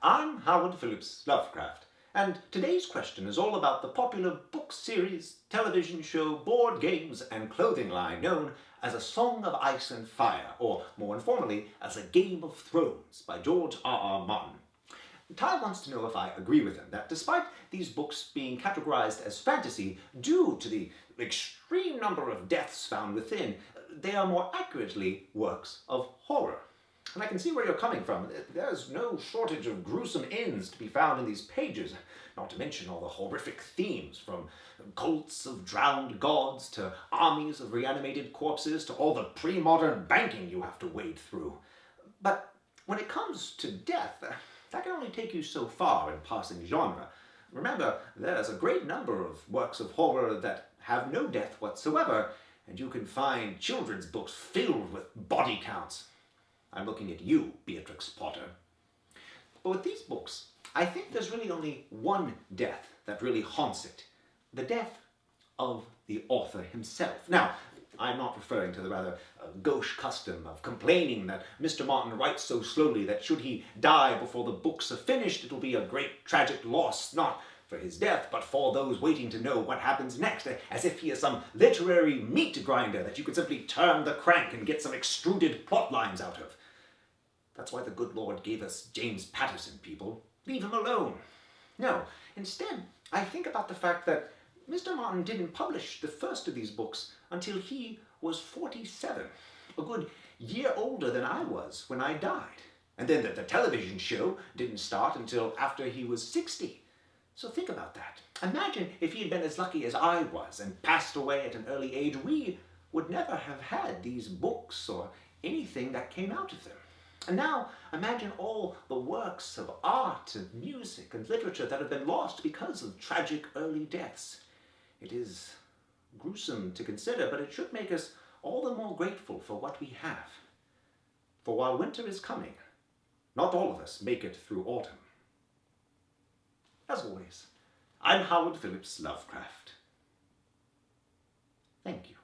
I'm Howard Phillips Lovecraft, and today's question is all about the popular book series, television show, board games, and clothing line known as A Song of Ice and Fire, or more informally, as A Game of Thrones by George R.R. Martin. Ty wants to know if I agree with him that despite these books being categorized as fantasy due to the extreme number of deaths found within, they are more accurately works of horror. And I can see where you're coming from. There's no shortage of gruesome ends to be found in these pages, not to mention all the horrific themes, from cults of drowned gods to armies of reanimated corpses to all the pre-modern banking you have to wade through. But when it comes to death, that can only take you so far in passing genre. Remember, there's a great number of works of horror that have no death whatsoever, and you can find children's books filled with body counts. I'm looking at you, Beatrix Potter. But with these books, I think there's really only one death that really haunts it. The death of the author himself. Now, I'm not referring to the rather gauche custom of complaining that Mr. Martin writes so slowly that should he die before the books are finished, it'll be a great tragic loss, not for his death, but for those waiting to know what happens next, as if he is some literary meat grinder that you can simply turn the crank and get some extruded plot lines out of. That's why the good Lord gave us James Patterson, people. Leave him alone. No, instead, I think about the fact that Mr. Martin didn't publish the first of these books until he was 47, a good year older than I was when I died. And then the television show didn't start until after he was 60. So think about that. Imagine if he had been as lucky as I was and passed away at an early age, we would never have had these books or anything that came out of them. And now imagine all the works of art and music and literature that have been lost because of tragic early deaths. It is gruesome to consider, but it should make us all the more grateful for what we have. For while winter is coming, not all of us make it through autumn. As always, I'm Howard Phillips Lovecraft. Thank you.